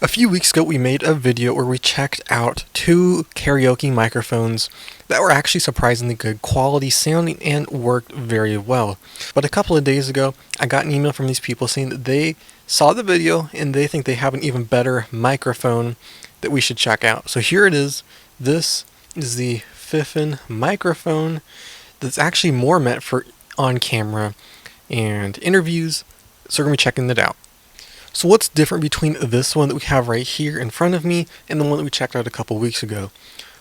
A few weeks ago we made a video where we checked out two karaoke microphones that were actually surprisingly good quality sounding and worked very well. But a couple of days ago I got an email from these people saying that they saw the video and they think they have an even better microphone that we should check out. So here it is. This is the Fifine microphone that's actually more meant for on-camera and interviews, so we're going to be checking it out. So what's different between this one that we have right here in front of me and the one that we checked out a couple weeks ago?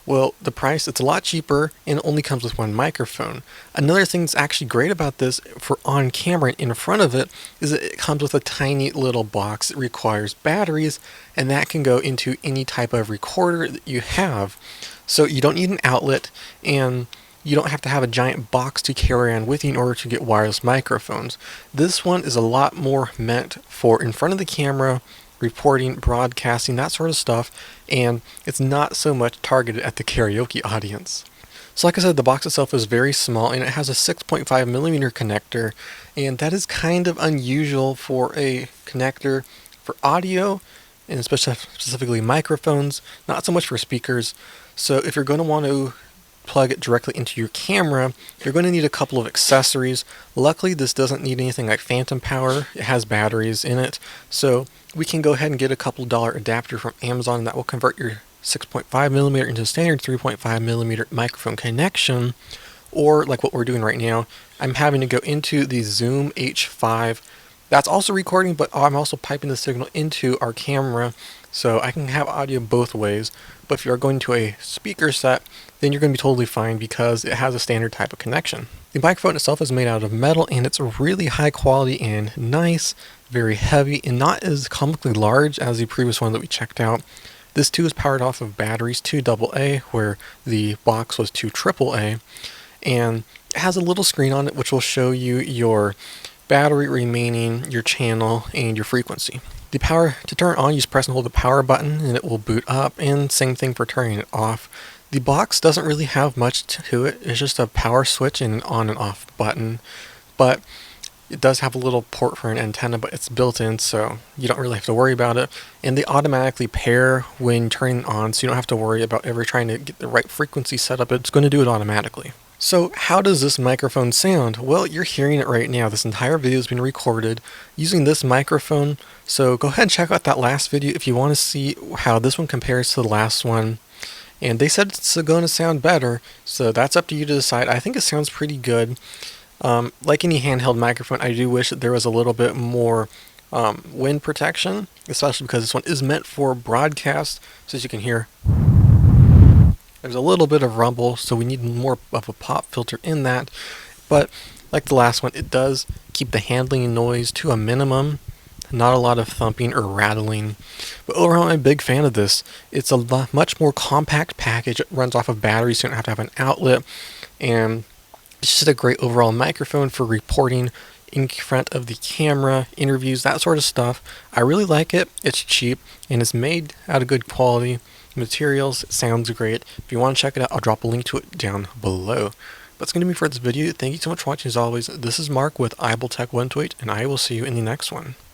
Well, the price, it's a lot cheaper and it only comes with one microphone. Another thing that's actually great about this for on camera and in front of it is that it comes with a tiny little box that requires batteries, and that can go into any type of recorder that you have. So you don't need an outlet, and you don't have to have a giant box to carry around with you in order to get wireless microphones. This one is a lot more meant for in front of the camera, reporting, broadcasting, that sort of stuff, and it's not so much targeted at the karaoke audience. So like I said, the box itself is very small and it has a 6.5 millimeter connector, and that is kind of unusual for a connector for audio, and especially specifically microphones, not so much for speakers. So if you're going to want to plug it directly into your camera, you're going to need a couple of accessories. Luckily, this doesn't need anything like phantom power. It has batteries in it, so we can go ahead and get a couple dollar adapter from Amazon that will convert your 6.5 millimeter into a standard 3.5 millimeter microphone connection. Or like what we're doing right now, I'm having to go into the Zoom H5. That's also recording, but I'm also piping the signal into our camera, so I can have audio both ways. But if you're going to a speaker set, then you're going to be totally fine because it has a standard type of connection. The microphone itself is made out of metal, and it's really high quality and nice, very heavy, and not as comically large as the previous one that we checked out. This too is powered off of batteries, 2 AA, where the box was 2 AAA, and it has a little screen on it which will show you your battery remaining, your channel, and your frequency. The power to turn it on, you just press and hold the power button and it will boot up, and same thing for turning it off. The box doesn't really have much to it, it's just a power switch and an on and off button, but it does have a little port for an antenna, but it's built in, so you don't really have to worry about it. And they automatically pair when turning it on, so you don't have to worry about ever trying to get the right frequency set up. It's going to do it automatically. So how does this microphone sound? Well, you're hearing it right now. This entire video has been recorded using this microphone, so go ahead and check out that last video if you want to see how this one compares to the last one. And they said it's going to sound better, so that's up to you to decide. I think it sounds pretty good. Like any handheld microphone, I do wish that there was a little bit more wind protection, especially because this one is meant for broadcast, so as you can hear, there's a little bit of rumble, so we need more of a pop filter in that. But like the last one, it does keep the handling noise to a minimum, not a lot of thumping or rattling. But overall, I'm a big fan of this. It's a much more compact package. It runs off of batteries, so you don't have to have an outlet, and it's just a great overall microphone for reporting in front of the camera, interviews, that sort of stuff. I really like it. It's cheap and it's made out of good quality materials. It sounds great. If you want to check it out, I'll drop a link to it down below. That's going to be for this video. Thank you so much for watching. As always, this is Mark with iBullTech128, and I will see you in the next one.